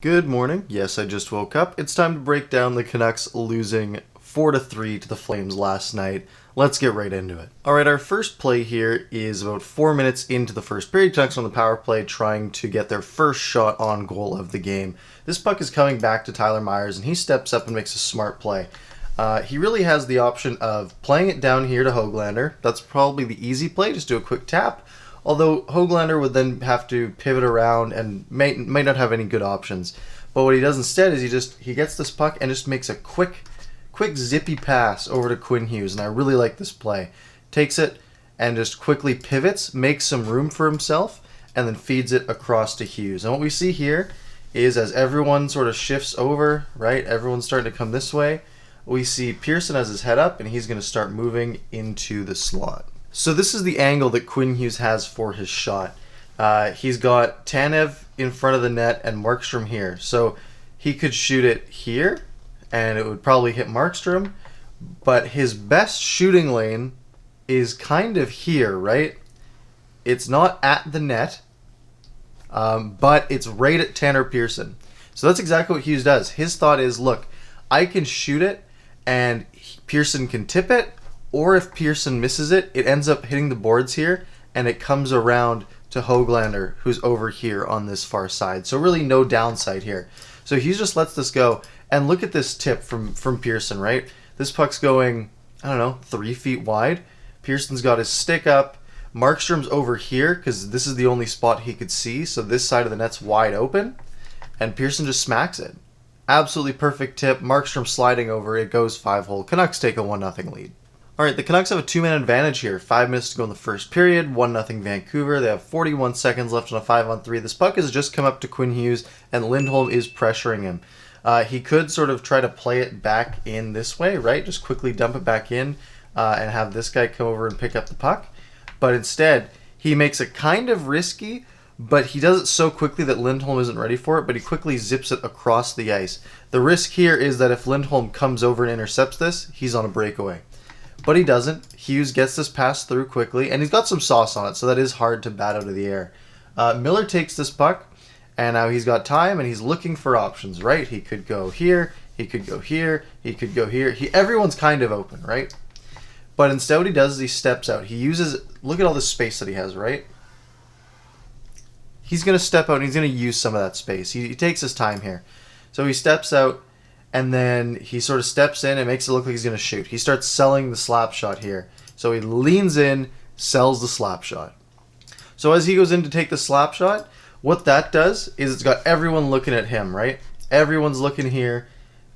Good morning. Yes, I just woke up. It's time to break down the Canucks losing 4-3 to the Flames last night. Let's get right into it. All right, our first play here is about 4 minutes into the first period. Canucks on the power play trying to get their first shot on goal of the game. This puck is coming back to Tyler Myers, and he steps up and makes a smart play. He really has the option of playing it down here to Höglander. That's probably the easy play, just do a quick tap. Although Höglander would then have to pivot around and may not have any good options. But what he does instead is he gets this puck and just makes a quick zippy pass over to Quinn Hughes. And I really like this play. Takes it and just quickly pivots, makes some room for himself, and then feeds it across to Hughes. And what we see here is as everyone sort of shifts over, right? Everyone's starting to come this way. We see Pearson has his head up and he's going to start moving into the slot. So this is the angle that Quinn Hughes has for his shot. He's got Tanev in front of the net and Markstrom here. So he could shoot it here, and it would probably hit Markstrom. But his best shooting lane is kind of here, right? It's not at the net, but it's right at Tanner Pearson. So that's exactly what Hughes does. His thought is, look, I can shoot it, and Pearson can tip it, or if Pearson misses it, it ends up hitting the boards here, and it comes around to Höglander, who's over here on this far side. So really no downside here. So Hughes just lets this go, and look at this tip from Pearson, right? This puck's going, 3 feet wide. Pearson's got his stick up. Markstrom's over here, because this is the only spot he could see, so this side of the net's wide open, and Pearson just smacks it. Absolutely perfect tip. Markstrom sliding over, it goes 5-hole. Canucks take a 1-0 lead. All right, the Canucks have a 2-man advantage here. 5 minutes to go in the first period. 1-0 Vancouver. They have 41 seconds left on a 5-on-3. This puck has just come up to Quinn Hughes, and Lindholm is pressuring him. He could sort of try to play it back in this way, right? Just quickly dump it back in and have this guy come over and pick up the puck. But instead, he makes it kind of risky, but he does it so quickly that Lindholm isn't ready for it, but he quickly zips it across the ice. The risk here is that if Lindholm comes over and intercepts this, he's on a breakaway. But he doesn't. Hughes gets this pass through quickly, and he's got some sauce on it, so that is hard to bat out of the air. Miller takes this puck, and now he's got time, and he's looking for options, right? He could go here, he could go here, he could go here. Everyone's kind of open, right? But instead what he does is he steps out. He uses, look at all this space that he has, right? He's going to step out, and he's going to use some of that space. He takes his time here. So he steps out, and then he sort of steps in and makes it look like he's going to shoot. He starts selling the slap shot here. So he leans in, sells the slap shot. So as he goes in to take the slap shot, what that does is it's got everyone looking at him, right? Everyone's looking here.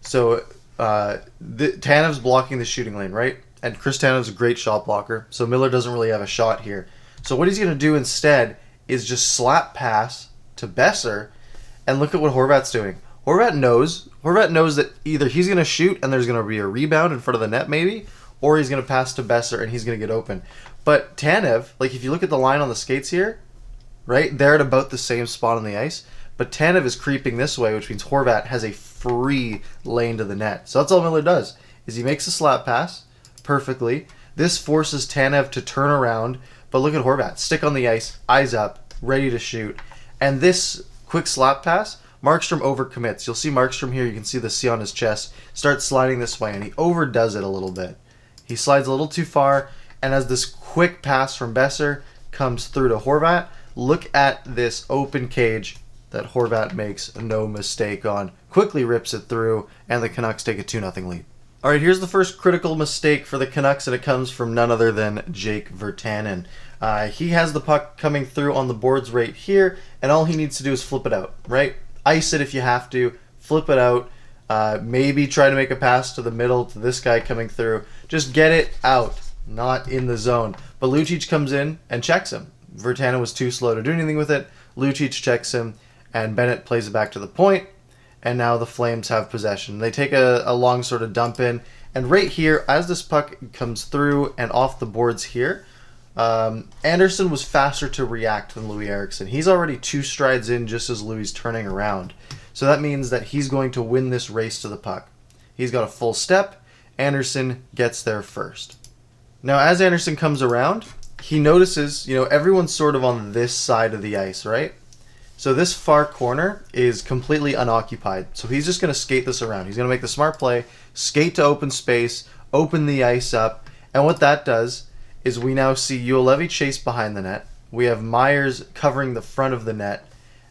So Tanev's blocking the shooting lane, right? And Chris Tanev's a great shot blocker, so Miller doesn't really have a shot here. So what he's going to do instead is just slap pass to Besser, and look at what Horvat's doing. Horvat knows that either he's going to shoot and there's going to be a rebound in front of the net maybe, or he's going to pass to Besser and he's going to get open. But Tanev, like if you look at the line on the skates here, right, they're at about the same spot on the ice, but Tanev is creeping this way, which means Horvat has a free lane to the net. So that's all Miller does, is he makes a slap pass perfectly. This forces Tanev to turn around, but look at Horvat, stick on the ice, eyes up, ready to shoot. And this quick slap pass, Markstrom overcommits. You'll see Markstrom here. You can see the C on his chest. Starts sliding this way, and he overdoes it a little bit. He slides a little too far, and as this quick pass from Besser comes through to Horvat, look at this open cage that Horvat makes no mistake on. Quickly rips it through, and the Canucks take a 2-0 lead. All right, here's the first critical mistake for the Canucks, and it comes from none other than Jake Virtanen. He has the puck coming through on the boards right here, and all he needs to do is flip it out, right? Ice it if you have to, flip it out, maybe try to make a pass to the middle to this guy coming through. Just get it out, not in the zone. But Lucic comes in and checks him. Virtanen was too slow to do anything with it. Lucic checks him, and Bennett plays it back to the point, and now the Flames have possession. They take a long sort of dump in, and right here, as this puck comes through and off the boards here, Anderson was faster to react than Louis Eriksson. He's already 2 strides in just as Louis is turning around. So that means that he's going to win this race to the puck. He's got a full step. Anderson gets there first. Now as Anderson comes around, he notices, everyone's sort of on this side of the ice, right? So this far corner is completely unoccupied. So he's just going to skate this around. He's going to make the smart play, skate to open space, open the ice up. And what that does is we now see Ulevi chase behind the net. We have Myers covering the front of the net.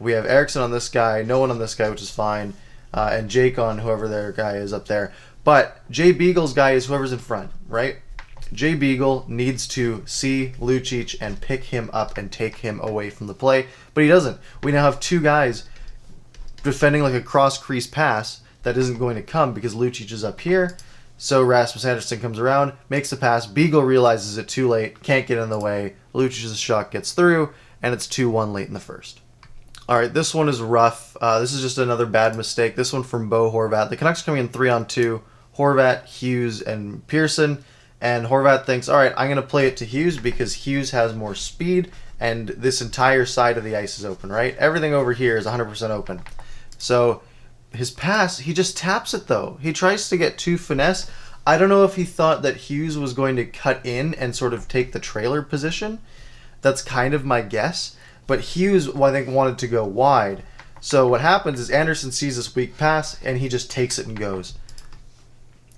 We have Eriksson on this guy, no one on this guy, which is fine, and Jake on whoever their guy is up there. But Jay Beagle's guy is whoever's in front, right? Jay Beagle needs to see Lucic and pick him up and take him away from the play, but he doesn't. We now have two guys defending like a cross-crease pass that isn't going to come because Lucic is up here. So Rasmus Andersson comes around, makes the pass. Beagle realizes it too late, can't get in the way. Lucic's shot gets through, and it's 2-1 late in the first. All right, this one is rough. This is just another bad mistake. This one from Bo Horvat. The Canucks coming in 3-on-2. Horvat, Hughes, and Pearson. And Horvat thinks, all right, I'm going to play it to Hughes because Hughes has more speed, and this entire side of the ice is open, right? Everything over here is 100% open. So his pass, he just taps it, though. He tries to get too finesse. I don't know if he thought that Hughes was going to cut in and sort of take the trailer position. That's kind of my guess. But Hughes, I think, wanted to go wide. So what happens is Andersson sees this weak pass, and he just takes it and goes.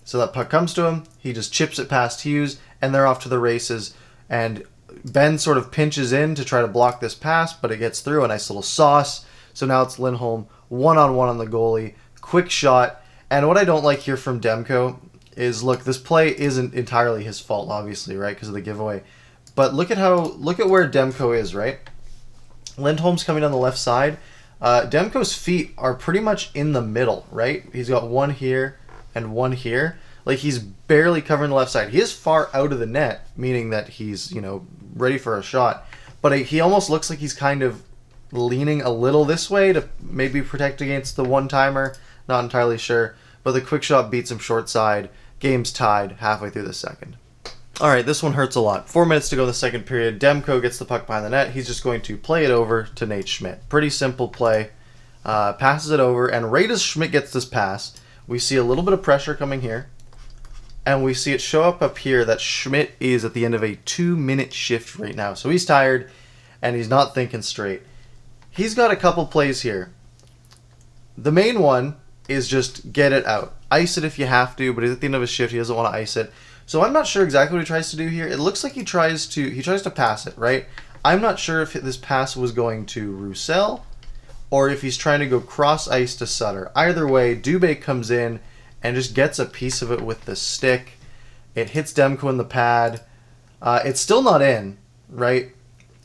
So that puck comes to him, he just chips it past Hughes, and they're off to the races. And Ben sort of pinches in to try to block this pass, but it gets through, a nice little sauce. So now it's Lindholm, one-on-one on the goalie, quick shot. And what I don't like here from Demko is, look, this play isn't entirely his fault, obviously, right, because of the giveaway. But look at where Demko is, right? Lindholm's coming down the left side. Demko's feet are pretty much in the middle, right? He's got one here and one here. Like, he's barely covering the left side. He is far out of the net, meaning that he's, ready for a shot. But he almost looks like he's kind of leaning a little this way to maybe protect against the one-timer. Not entirely sure. But the quick shot beats him short side. Game's tied halfway through the second. All right, this one hurts a lot. 4 minutes to go in the second period. Demko gets the puck behind the net. He's just going to play it over to Nate Schmidt. Pretty simple play. Passes it over, and right as Schmidt gets this pass, we see a little bit of pressure coming here, and we see it show up here that Schmidt is at the end of a 2-minute shift right now. So he's tired, and he's not thinking straight. He's got a couple plays here. The main one is just get it out. Ice it if you have to, but he's at the end of his shift. He doesn't want to ice it. So I'm not sure exactly what he tries to do here. It looks like he tries to pass it, right? I'm not sure if this pass was going to Roussel or if he's trying to go cross ice to Sutter. Either way, Dubé comes in and just gets a piece of it with the stick. It hits Demko in the pad. It's still not in, right?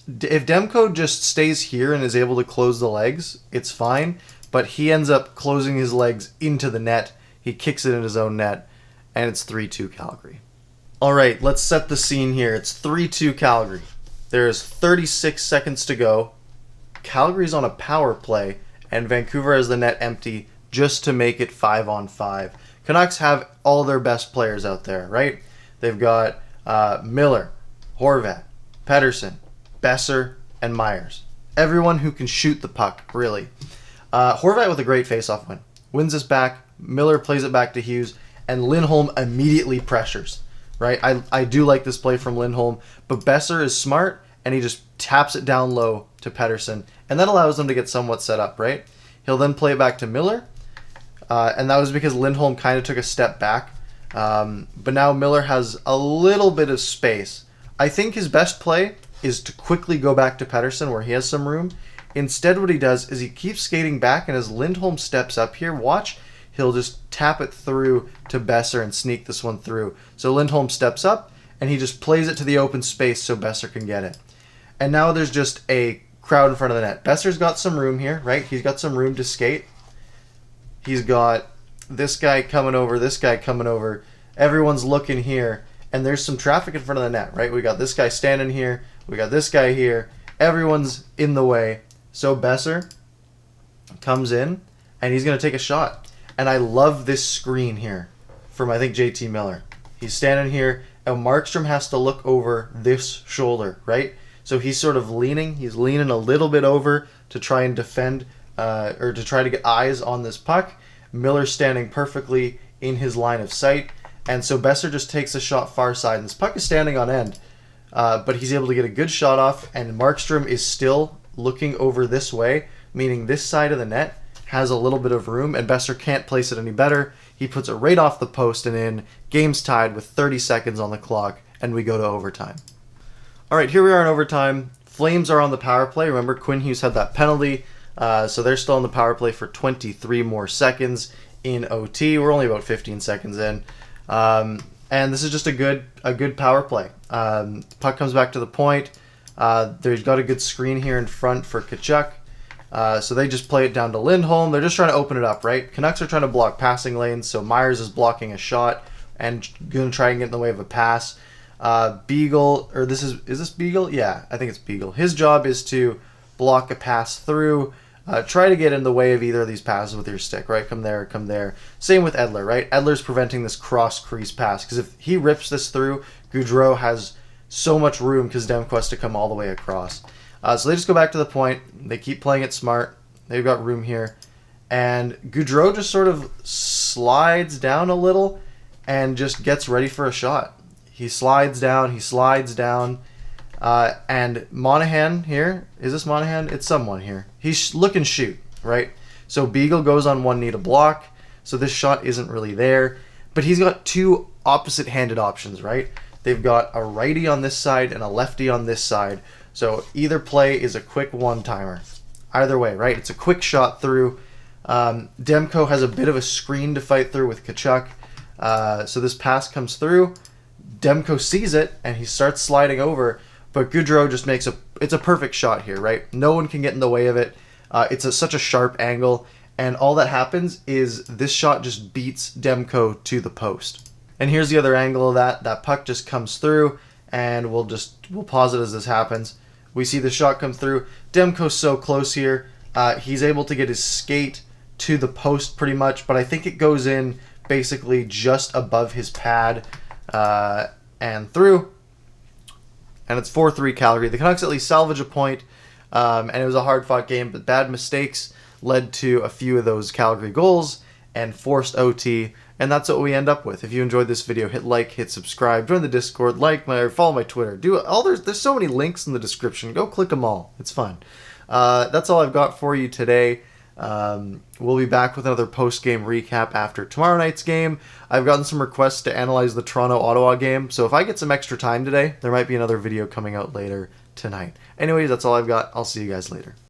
If Demko just stays here and is able to close the legs, it's fine. But he ends up closing his legs into the net. He kicks it in his own net, and it's 3-2 Calgary. All right, let's set the scene here. It's 3-2 Calgary. There's 36 seconds to go. Calgary's on a power play, and Vancouver has the net empty just to make it 5-on-5. Canucks have all their best players out there, right? They've got Miller, Horvat, Pettersson, Besser, and Myers. Everyone who can shoot the puck, really. Horvat with a great faceoff win. Wins this back. Miller plays it back to Hughes, and Lindholm immediately pressures. Right, I do like this play from Lindholm, but Besser is smart, and he just taps it down low to Pettersson, and that allows them to get somewhat set up, right? He'll then play it back to Miller, and that was because Lindholm kind of took a step back, but now Miller has a little bit of space. I think his best play is to quickly go back to Pettersson where he has some room. Instead, what he does is he keeps skating back, and as Lindholm steps up here, watch, he'll just tap it through to Besser and sneak this one through. So Lindholm steps up, and he just plays it to the open space so Besser can get it. And now there's just a crowd in front of the net. Besser's got some room here, right? He's got some room to skate. He's got this guy coming over, this guy coming over. Everyone's looking here, and there's some traffic in front of the net, right? We got this guy standing here. We got this guy here. Everyone's in the way. So Besser comes in, and he's going to take a shot. And I love this screen here from, I think, JT Miller. He's standing here, and Markstrom has to look over this shoulder, right? So he's sort of leaning. He's leaning a little bit over to try and defend or to try to get eyes on this puck. Miller's standing perfectly in his line of sight. And so Besser just takes a shot far side. And this puck is standing on end. But he's able to get a good shot off, and Markstrom is still looking over this way. meaning this side of the net has a little bit of room, and Besser can't place it any better. He puts it right off the post and in. Game's tied with 30 seconds on the clock, and we go to overtime. All right, here we are in overtime. Flames are on the power play. Remember, Quinn Hughes had that penalty, so they're still on the power play for 23 more seconds in OT. We're only about 15 seconds in, and this is just a good power play. Puck comes back to the point. They've got a good screen here in front for Tkachuk. So they just play it down to Lindholm. They're just trying to open it up, right? Canucks are trying to block passing lanes, so Myers is blocking a shot and going to try and get in the way of a pass. Beagle, or is this Beagle? Yeah, I think it's Beagle. His job is to block a pass through, try to get in the way of either of these passes with your stick, right? Come there, come there. Same with Edler, right? Edler's preventing this cross-crease pass, because if he rips this through, Gaudreau has so much room because Demko has to come all the way across. So they just go back to the point. They keep playing it smart. They've got room here. And Gaudreau just sort of slides down a little and just gets ready for a shot. He slides down. And Monahan here. Is this Monahan? It's someone here. He's looking shoot, right? So Beagle goes on one knee to block. So this shot isn't really there. But he's got two opposite-handed options, right? They've got a righty on this side and a lefty on this side. So either play is a quick one-timer. Either way, right? It's a quick shot through. Demko has a bit of a screen to fight through with Tkachuk. So this pass comes through. Demko sees it, and he starts sliding over. But Gaudreau just makes it's a perfect shot here, right? No one can get in the way of it. It's such a sharp angle. And all that happens is this shot just beats Demko to the post. And here's the other angle of that. That puck just comes through, and we'll pause it as this happens. We see the shot come through. Demko's so close here. He's able to get his skate to the post pretty much, but I think it goes in basically just above his pad and through. And it's 4-3 Calgary. The Canucks at least salvage a point, and it was a hard-fought game, but bad mistakes led to a few of those Calgary goals and forced OT, and that's what we end up with. If you enjoyed this video, hit like, hit subscribe, join the Discord, follow my Twitter. There's so many links in the description. Go click them all. It's fun. That's all I've got for you today. We'll be back with another post-game recap after tomorrow night's game. I've gotten some requests to analyze the Toronto-Ottawa game, so if I get some extra time today, there might be another video coming out later tonight. Anyways, that's all I've got. I'll see you guys later.